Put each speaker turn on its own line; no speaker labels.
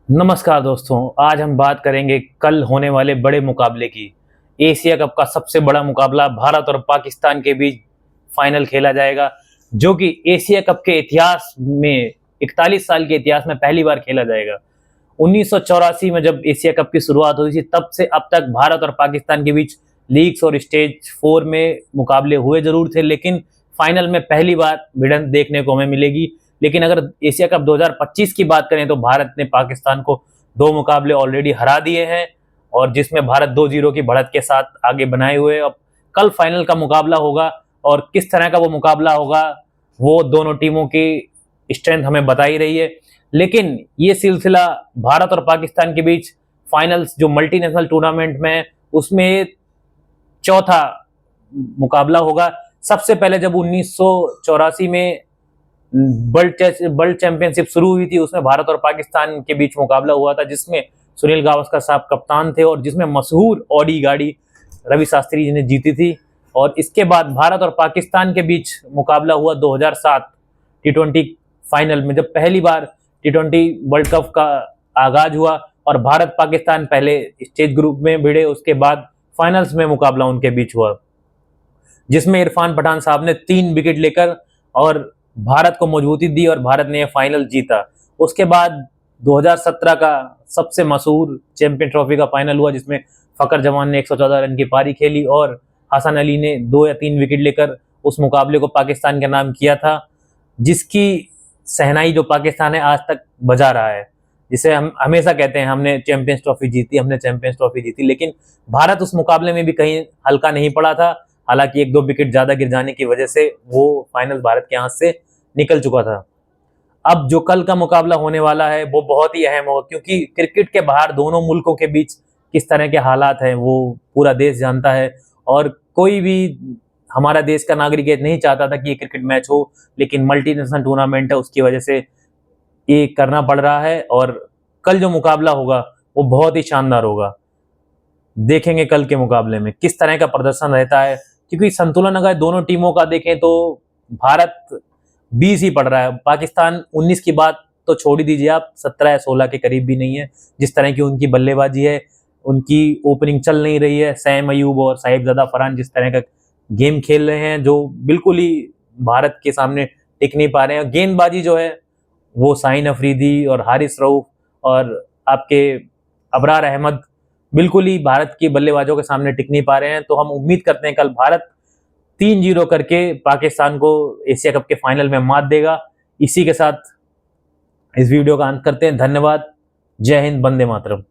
नमस्कार दोस्तों, आज हम बात करेंगे कल होने वाले बड़े मुकाबले की। एशिया कप का सबसे बड़ा मुकाबला भारत और पाकिस्तान के बीच फाइनल खेला जाएगा, जो कि एशिया कप के इतिहास में 41 साल के इतिहास में पहली बार खेला जाएगा। 1984 में जब एशिया कप की शुरुआत हुई थी, तब से अब तक भारत और पाकिस्तान के बीच लीग्स और स्टेज 4 में मुकाबले हुए जरूर थे, लेकिन फाइनल में पहली बार भिड़ंत देखने को हमें मिलेगी। लेकिन अगर एशिया कप 2025 की बात करें तो भारत ने पाकिस्तान को 2 मुकाबले ऑलरेडी हरा दिए हैं, और जिसमें भारत 2-0 की बढ़त के साथ आगे बनाए हुए। अब कल फाइनल का मुकाबला होगा, और किस तरह का वो मुकाबला होगा वो दोनों टीमों की स्ट्रेंथ हमें बता ही रही है। लेकिन ये सिलसिला भारत और पाकिस्तान के बीच फाइनल्स जो मल्टीनेशनल टूर्नामेंट में, उसमें चौथा मुकाबला होगा। सबसे पहले जब 1984 में वर्ल्ड चैंपियनशिप शुरू हुई थी, उसमें भारत और पाकिस्तान के बीच मुकाबला हुआ था, जिसमें सुनील गावस्कर साहब कप्तान थे और जिसमें मशहूर ऑडी गाड़ी रवि शास्त्री जी ने जीती थी। और इसके बाद भारत और पाकिस्तान के बीच मुकाबला हुआ 2007 टी20 फाइनल में, जब पहली बार टी20 वर्ल्ड कप का आगाज हुआ और भारत पाकिस्तान पहले स्टेज ग्रुप में भिड़े, उसके बाद फाइनल्स में मुकाबला उनके बीच हुआ, जिसमें इरफान पठान साहब ने 3 विकेट लेकर और भारत को मजबूती दी और भारत ने यह फाइनल जीता। उसके बाद 2017 का सबसे मशहूर चैंपियन ट्रॉफी का फाइनल हुआ, जिसमें फकर जमान ने 114 रन की पारी खेली और हसन अली ने 2 या 3 विकेट लेकर उस मुकाबले को पाकिस्तान के नाम किया था, जिसकी सहनाई जो पाकिस्तान है आज तक बजा रहा है। जिसे हम हमेशा कहते हैं हमने चैंपियंस ट्रॉफी जीती, हमने चैंपियंस ट्रॉफी जीती, लेकिन भारत उस मुकाबले में भी कहीं हल्का नहीं पड़ा था। हालांकि 1-2 विकेट ज्यादा गिर जाने की वजह से वो फाइनल भारत के हाथ से निकल चुका था। अब जो कल का मुकाबला होने वाला है वो बहुत ही अहम होगा, क्योंकि क्रिकेट के बाहर दोनों मुल्कों के बीच किस तरह के हालात हैं वो पूरा देश जानता है। और कोई भी हमारा देश का नागरिक ये नहीं चाहता था कि ये क्रिकेट मैच हो, लेकिन मल्टीनेशनल टूर्नामेंट है, उसकी वजह से ये करना पड़ रहा है। और कल जो मुकाबला होगा वो बहुत ही शानदार होगा। देखेंगे कल के मुकाबले में किस तरह का प्रदर्शन रहता है, क्योंकि संतुलन अगर दोनों टीमों का देखें तो भारत 20 ही पड़ रहा है, पाकिस्तान 19 की बात तो छोड़ ही दीजिए आप, 17 या 16 के करीब भी नहीं है। जिस तरह की उनकी बल्लेबाजी है, उनकी ओपनिंग चल नहीं रही है, सैम अयूब और साहिबजादा फरहान जिस तरह का गेम खेल रहे हैं, जो बिल्कुल ही भारत के सामने टिक नहीं पा रहे हैं। गेंदबाजी जो है वो शाहीन अफरीदी और हारिस रऊफ और आपके अबरार अहमद बिल्कुल ही भारत के बल्लेबाजों के सामने टिक नहीं पा रहे हैं। तो हम उम्मीद करते हैं कल भारत 3-0 करके पाकिस्तान को एशिया कप के फाइनल में मात देगा। इसी के साथ इस वीडियो का अंत करते हैं। धन्यवाद। जय हिंद, वंदे मातरम।